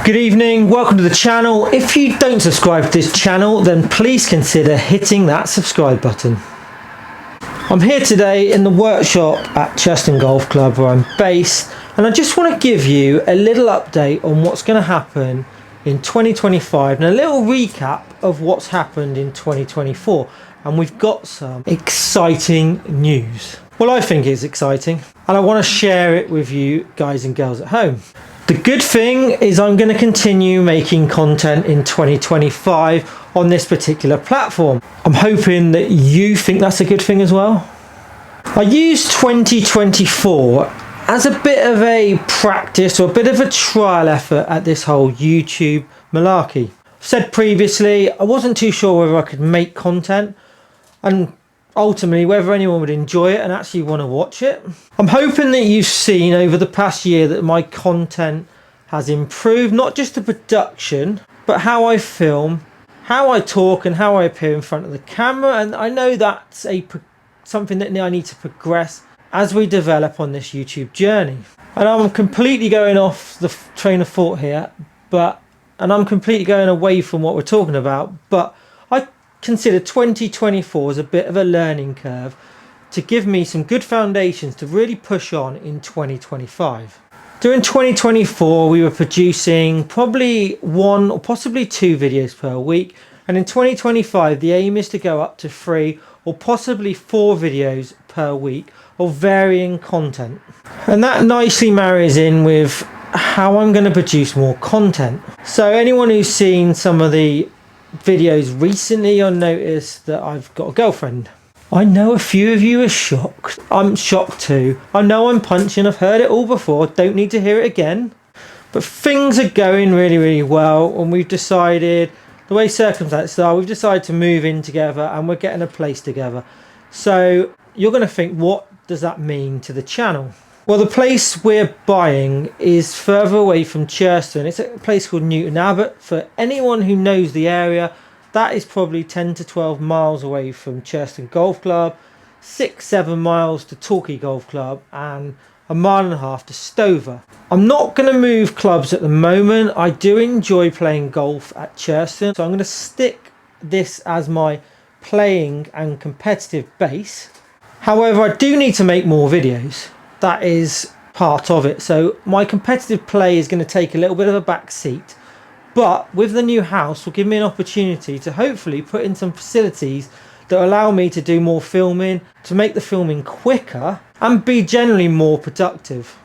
Good evening, welcome to the channel. If you don't subscribe to this channel, then please consider hitting that subscribe button. I'm here today in the workshop at Churchton Golf Club where I'm based, and I just want to give you a little update on what's going to happen in 2025 and a little recap of what's happened in 2024. And we've got some exciting news. Well, I think it's exciting, and I want to share it with you guys and girls at home. The good thing is I'm going to continue making content in 2025 on this particular platform. I'm hoping that you think that's a good thing as well. I used 2024 as a bit of a practice or a bit of a trial effort at this whole YouTube malarkey. I've said previously I wasn't too sure whether I could make content and ultimately whether anyone would enjoy it and actually want to watch it. I'm hoping that you've seen over the past year that my content has improved, not just the production, but how I film, how I talk and how I appear in front of the camera. And I know that's something that I need to progress as we develop on this YouTube journey. And I'm completely going off the train of thought here, and I'm completely going away from what we're talking about, but I consider 2024 as a bit of a learning curve to give me some good foundations to really push on in 2025. During 2024 we were producing probably one or possibly two videos per week, and in 2025 the aim is to go up to 3 or possibly 4 videos per week of varying content. And that nicely marries in with how I'm going to produce more content. So anyone who's seen some of the videos recently, you'll notice that I've got a girlfriend. I know a few of you are shocked. I'm shocked too. I know I'm punching, I've heard it all before, don't need to hear it again. But things are going really well, and we've decided, the way circumstances are, we've decided to move in together and we're getting a place together. So you're going to think, what does that mean to the channel? Well, the place we're buying is further away from Churchton. It's a place called Newton Abbot. For anyone who knows the area, that is probably 10 to 12 miles away from Churchton Golf Club, 6-7 miles to Torquay Golf Club, and 1.5 miles to Stover. I'm not going to move clubs at the moment. I do enjoy playing golf at Churchton, so I'm going to stick this as my playing and competitive base. However, I do need to make more videos. That is part of it. So my competitive play is going to take a little bit of a back seat, but with the new house will give me an opportunity to hopefully put in some facilities that allow me to do more filming, to make the filming quicker and be generally more productive.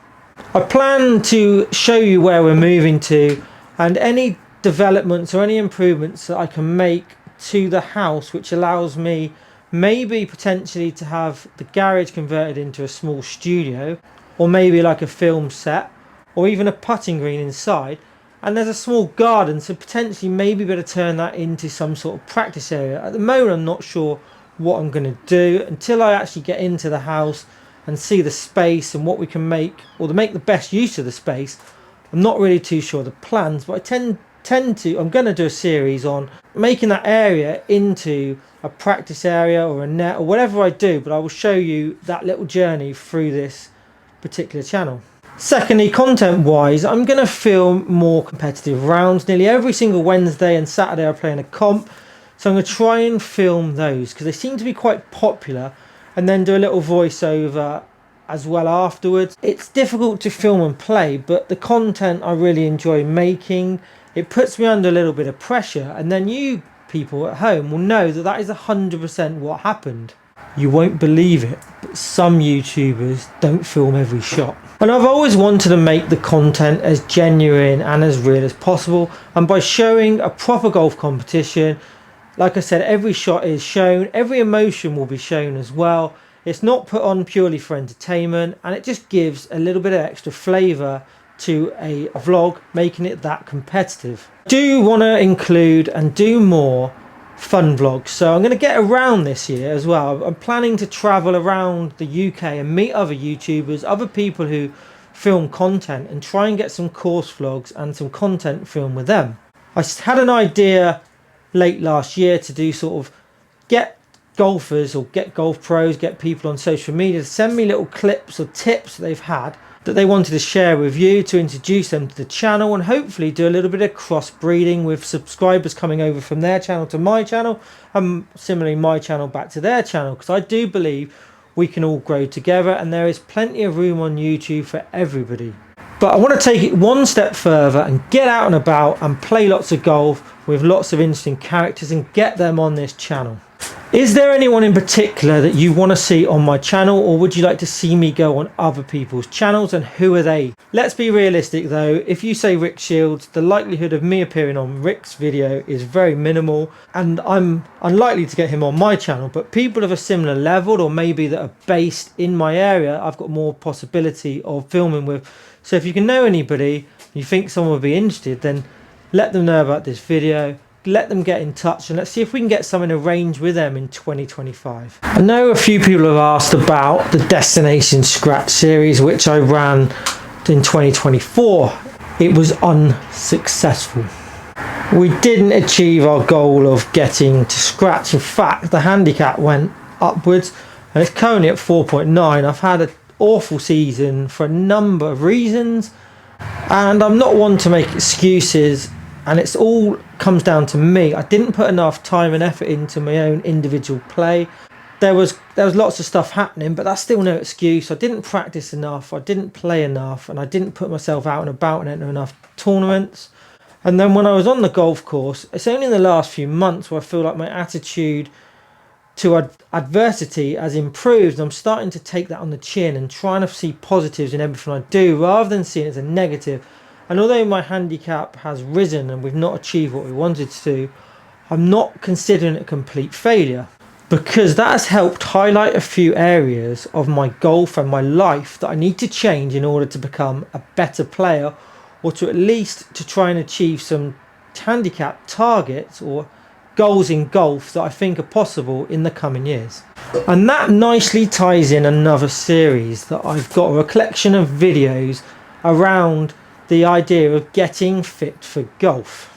I plan to show you where we're moving to and any developments or any improvements that I can make to the house, which allows me maybe potentially to have the garage converted into a small studio, or maybe like a film set, or even a putting green inside. And there's a small garden, so potentially maybe better turn that into some sort of practice area. At the moment I'm not sure what I'm going to do until I actually get into the house and see the space and what we can make, or to make the best use of the space. I'm not really too sure of the plans, but I'm going to do a series on making that area into a practice area or a net or whatever I do, but I will show you that little journey through this particular channel. Secondly, content wise, I'm going to film more competitive rounds. Nearly every single Wednesday and Saturday I'm playing a comp, so I'm going to try and film those because they seem to be quite popular, and then do a little voiceover as well afterwards. It's difficult to film and play, but the content I really enjoy making. It puts me under a little bit of pressure, and then you people at home will know that that is 100% what happened. You won't believe it, but some YouTubers don't film every shot. And I've always wanted to make the content as genuine and as real as possible, and by showing a proper golf competition, like I said, every shot is shown, every emotion will be shown as well. It's not put on purely for entertainment, and it just gives a little bit of extra flavour to a vlog, making it that competitive. I do want to include and do more fun vlogs, so I'm going to get around this year as well. I'm planning to travel around the UK and meet other YouTubers, other people who film content, and try and get some course vlogs and some content filmed with them. I had an idea late last year to do sort of get golfers or get golf pros, get people on social media to send me little clips or tips that they've had that they wanted to share with you to introduce them to the channel and hopefully do a little bit of cross-breeding with subscribers coming over from their channel to my channel and similarly my channel back to their channel, because I do believe we can all grow together and there is plenty of room on YouTube for everybody. But I want to take it one step further and get out and about and play lots of golf with lots of interesting characters and get them on this channel. Is there anyone in particular that you want to see on my channel, or would you like to see me go on other people's channels, and who are they? Let's be realistic though, if you say Rick Shields, the likelihood of me appearing on Rick's video is very minimal and I'm unlikely to get him on my channel, but people of a similar level or maybe that are based in my area, I've got more possibility of filming with. So if you can know anybody, you think someone would be interested, then let them know about this video. Let them get in touch and let's see if we can get something arranged with them in 2025. I know a few people have asked about the Destination Scratch series which I ran in 2024. It was unsuccessful. We didn't achieve our goal of getting to Scratch. In fact, the handicap went upwards and it's currently at 4.9. I've had an awful season for a number of reasons and I'm not one to make excuses. And it's all comes down to me. I didn't put enough time and effort into my own individual play. There was lots of stuff happening, but that's still no excuse. I didn't practice enough, I didn't play enough, and I didn't put myself out and about and enter enough tournaments. And then when I was on the golf course, it's only in the last few months where I feel like my attitude to adversity has improved. I'm starting to take that on the chin and trying to see positives in everything I do rather than seeing it as a negative. And although my handicap has risen and we've not achieved what we wanted to do, I'm not considering it a complete failure, because that has helped highlight a few areas of my golf and my life that I need to change in order to become a better player, or to at least to try and achieve some handicap targets or goals in golf that I think are possible in the coming years. And that nicely ties in another series that I've got, a collection of videos around the idea of getting fit for golf.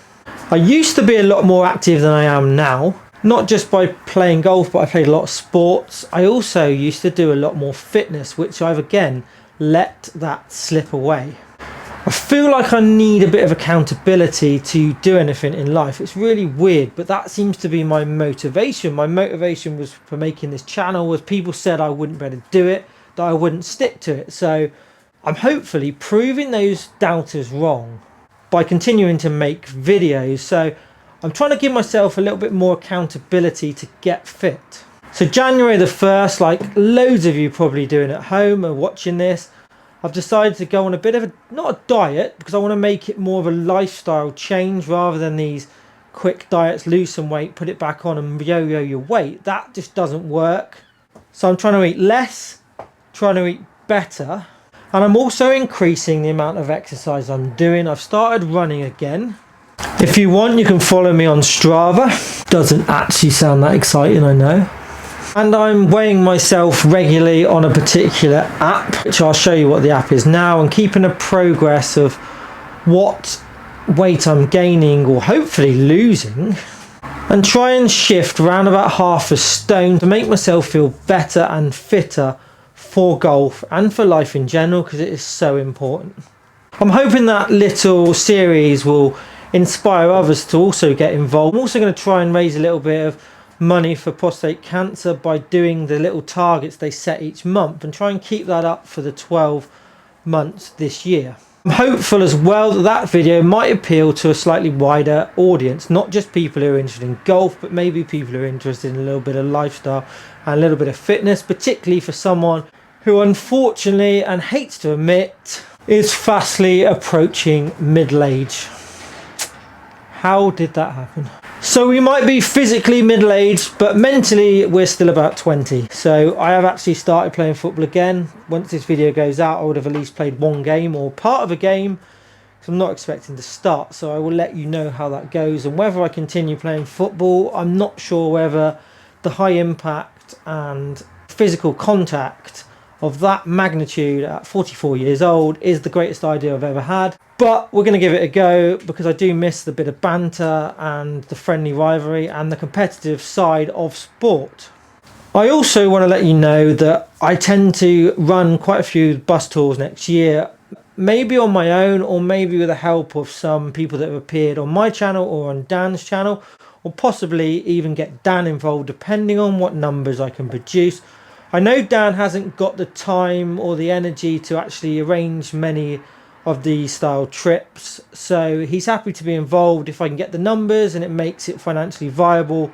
I used to be a lot more active than I am now, not just by playing golf, but I played a lot of sports. I also used to do a lot more fitness, which I've again let that slip away. I feel like I need a bit of accountability to do anything in life. It's really weird, but that seems to be my motivation. My motivation was for making this channel was people said I wouldn't be able to do it, that I wouldn't stick to it. So I'm hopefully proving those doubters wrong by continuing to make videos. So I'm trying to give myself a little bit more accountability to get fit. So January the 1st, like loads of you probably doing at home or watching this, I've decided to go on a bit of not a diet, because I want to make it more of a lifestyle change rather than these quick diets, lose some weight, put it back on and yo-yo your weight. That just doesn't work. So I'm trying to eat less, trying to eat better. And I'm also increasing the amount of exercise I'm doing. I've started running again. If you want, you can follow me on Strava. Doesn't actually sound that exciting, I know. And I'm weighing myself regularly on a particular app, which I'll show you what the app is now, and keeping a progress of what weight I'm gaining or hopefully losing, and try and shift around about half a stone to make myself feel better and fitter for golf and for life in general, because it is so important. I'm hoping that little series will inspire others to also get involved. I'm also going to try and raise a little bit of money for prostate cancer by doing the little targets they set each month and try and keep that up for the 12 months this year. I'm hopeful as well that that video might appeal to a slightly wider audience, not just people who are interested in golf, but maybe people who are interested in a little bit of lifestyle and a little bit of fitness, particularly for someone who unfortunately, and hates to admit, is fastly approaching middle age. How did that happen? So we might be physically middle-aged, but mentally we're still about 20. So I have actually started playing football again. Once this video goes out, I would have at least played one game or part of a game. So I'm not expecting to start, so I will let you know how that goes. And whether I continue playing football, I'm not sure whether the high impact and physical contact of that magnitude at 44 years old is the greatest idea I've ever had. But we're going to give it a go, because I do miss the bit of banter and the friendly rivalry and the competitive side of sport. I also want to let you know that I tend to run quite a few bus tours next year, maybe on my own or maybe with the help of some people that have appeared on my channel or on Dan's channel, or possibly even get Dan involved depending on what numbers I can produce. I know Dan hasn't got the time or the energy to actually arrange many of these style trips, so he's happy to be involved if I can get the numbers and it makes it financially viable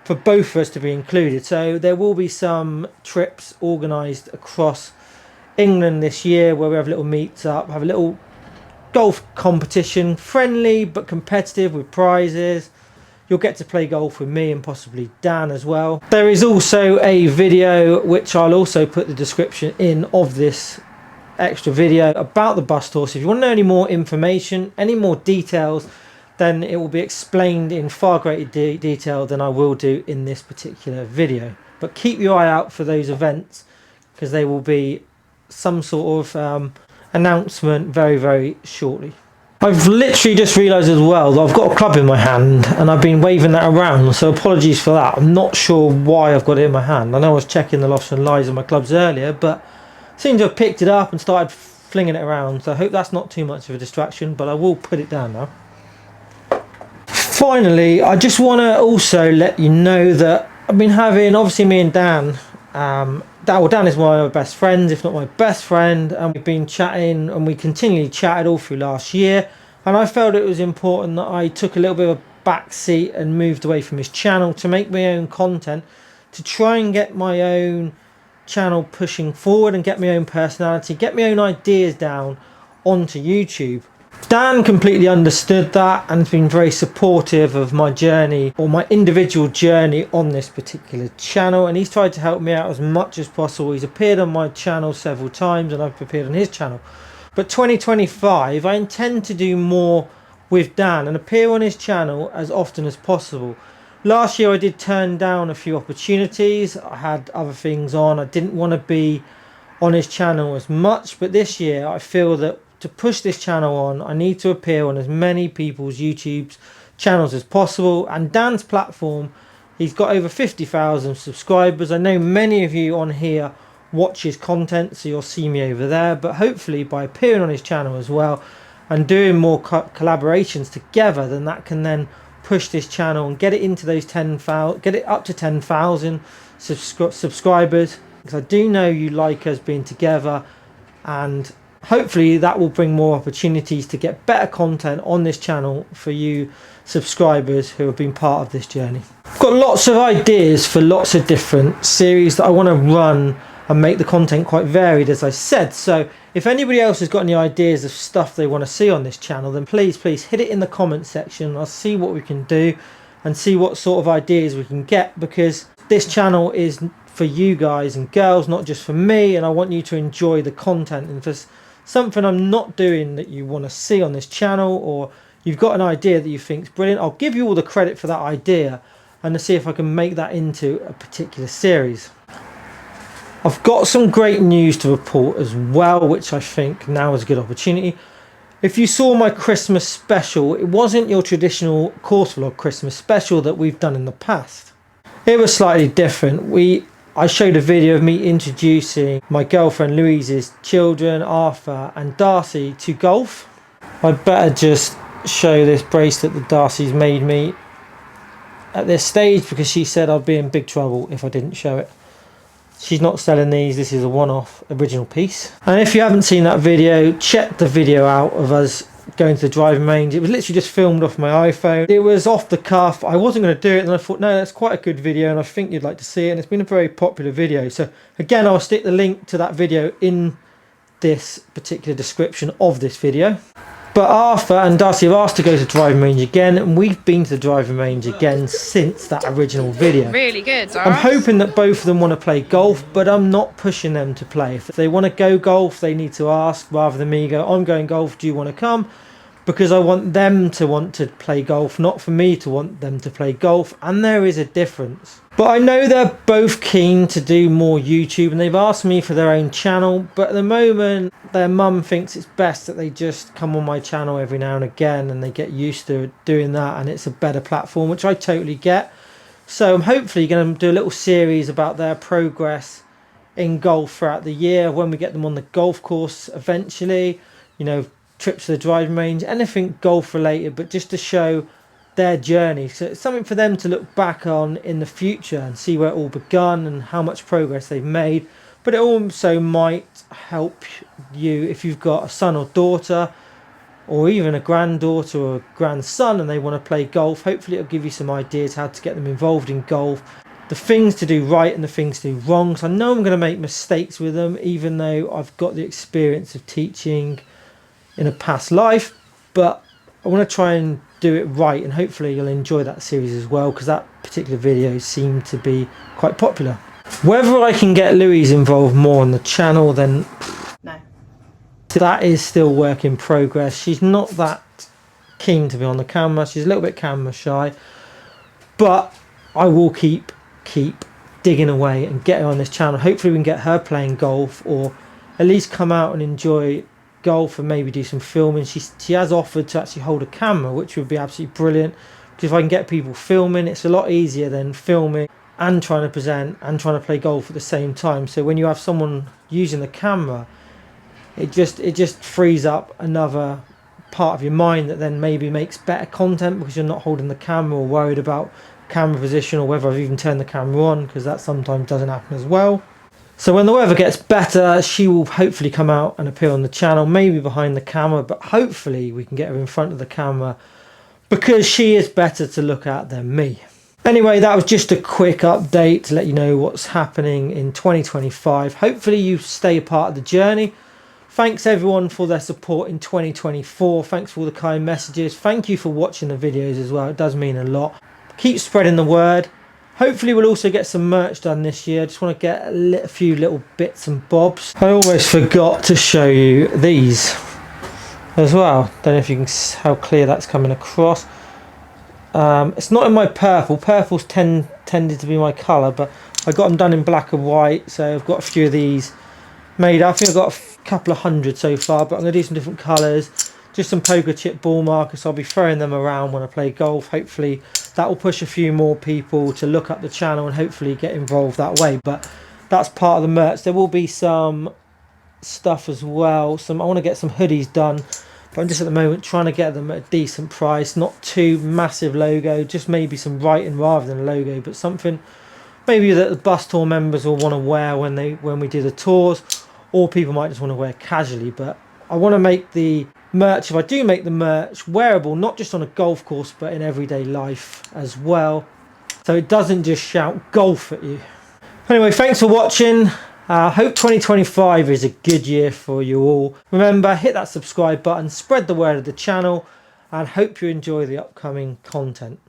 for both of us to be included. So there will be some trips organised across England this year where we have little meets up, have a little golf competition, friendly but competitive with prizes. You'll get to play golf with me and possibly Dan as well. There is also a video, which I'll also put the description in of this extra video, about the bus tour. So if you want to know any more information, any more details, then it will be explained in far greater detail than I will do in this particular video. But keep your eye out for those events, because they will be some sort of announcement very, very shortly. I've literally just realised as well that I've got a club in my hand and I've been waving that around, so apologies for that. I'm not sure why I've got it in my hand. I know I was checking the lofts and lies of my clubs earlier, but I seem to have picked it up and started flinging it around, so I hope that's not too much of a distraction, but I will put it down now. Finally, I just want to also let you know that I've been having, obviously me and Dan, Dan is one of my best friends, if not my best friend, and we've been chatting and we continually chatted all through last year, and I felt it was important that I took a little bit of a back seat and moved away from his channel to make my own content, to try and get my own channel pushing forward and get my own personality, get my own ideas down onto YouTube. Dan completely understood that and has been very supportive of my journey, or my individual journey on this particular channel, and he's tried to help me out as much as possible. He's appeared on my channel several times and I've appeared on his channel. But 2025 I intend to do more with Dan and appear on his channel as often as possible. Last year I did turn down a few opportunities. I had other things on. I didn't want to be on his channel as much, but this year I feel that to push this channel on, I need to appear on as many people's YouTube channels as possible. And Dan's platform, he's got over 50,000 subscribers. I know many of you on here watch his content, so you'll see me over there, but hopefully by appearing on his channel as well and doing more collaborations together, then that can then push this channel and get it into those 10,000, get it up to 10,000 subscribers, because I do know you like us being together, and hopefully that will bring more opportunities to get better content on this channel for you subscribers who have been part of this journey. I've got lots of ideas for lots of different series that I want to run and make the content quite varied, as I said. So if anybody else has got any ideas of stuff they want to see on this channel, then please hit it in the comments section. I'll see what we can do and see what sort of ideas we can get, because this channel is for you guys and girls, not just for me, and I want you to enjoy the content. And if there's something I'm not doing that you want to see on this channel, or you've got an idea that you think is brilliant, I'll give you all the credit for that idea and to see if I can make that into a particular series. I've got some great news to report as well, which I think now is a good opportunity. If you saw my Christmas special, it wasn't your traditional course vlog Christmas special that we've done in the past. It was slightly different. I showed a video of me introducing my girlfriend Louise's children, Arthur and Darcy, to golf. I'd better just show this bracelet that Darcy's made me at this stage, because she said I'd be in big trouble if I didn't show it. She's not selling these, this is a one-off original piece. And if you haven't seen that video, check the video out of us going to the driving range. It was literally just filmed off my iPhone. It was off the cuff. I wasn't going to do it, and I thought, no, that's quite a good video and I think you'd like to see it, and it's been a very popular video. So again, I'll stick the link to that video in this particular description of this video. But Arthur and Darcy have asked to go to the driving range again, and we've been to the driving range again since that original video. Really good. I'm hoping that both of them want to play golf, but I'm not pushing them to play. If they want to go golf, they need to ask, rather than me go, I'm going golf, do you want to come? Because I want them to want to play golf, not for me to want them to play golf, and there is a difference. But I know they're both keen to do more YouTube, and they've asked me for their own channel, but at the moment their mum thinks it's best that they just come on my channel every now and again and they get used to doing that, and it's a better platform, which I totally get. So I'm hopefully going to do a little series about their progress in golf throughout the year, when we get them on the golf course eventually, you know, trips to the driving range, anything golf related, but just to show their journey. So it's something for them to look back on in the future and see where it all begun and how much progress they've made. But it also might help you if you've got a son or daughter, or even a granddaughter or a grandson, and they want to play golf. Hopefully it'll give you some ideas how to get them involved in golf, the things to do right and the things to do wrong. So I know I'm going to make mistakes with them, even though I've got the experience of teaching in a past life, but I want to try and do it right, and hopefully you'll enjoy that series as well, because that particular video seemed to be quite popular. Whether I can get Louise involved more on the channel, then No. that is still work in progress. She's not that keen to be on the camera. She's a little bit camera shy, but I will keep digging away and get her on this channel. Hopefully we can get her playing golf, or at least come out and enjoy golf and maybe do some filming. She has offered to actually hold a camera, which would be absolutely brilliant, because if I can get people filming, it's a lot easier than filming and trying to present and trying to play golf at the same time. So when you have someone using the camera, it just frees up another part of your mind that then maybe makes better content, because you're not holding the camera or worried about camera position or whether I've even turned the camera on, because that sometimes doesn't happen as well. So when the weather gets better, she will hopefully come out and appear on the channel, maybe behind the camera, but hopefully we can get her in front of the camera, because she is better to look at than me. Anyway, that was just a quick update to let you know what's happening in 2025. Hopefully you stay a part of the journey. Thanks everyone for their support in 2024. Thanks for all the kind messages. Thank you for watching the videos as well. It does mean a lot. Keep spreading the word. Hopefully we'll also get some merch done this year. Just want to get a few little bits and bobs. I almost forgot to show you these as well. Don't know if you can see how clear that's coming across. It's not in my purple. Purple's tended to be my colour, but I got them done in black and white. So I've got a few of these made up. I think I've got a couple of hundred so far, but I'm going to do some different colours. Just some poker chip ball markers. I'll be throwing them around when I play golf. Hopefully that will push a few more people to look up the channel and hopefully get involved that way. But that's part of the merch. There will be some stuff as well. I want to get some hoodies done, but I'm just at the moment trying to get them at a decent price. Not too massive logo, just maybe some writing rather than a logo, but something maybe that the bus tour members will want to wear when we do the tours, or people might just want to wear casually. But I want to make the merch, if I do make the merch, wearable not just on a golf course but in everyday life as well, so it doesn't just shout golf at you. Anyway, thanks for watching. Hope 2025 is a good year for you all. Remember, hit that subscribe button, spread the word of the channel, and hope you enjoy the upcoming content.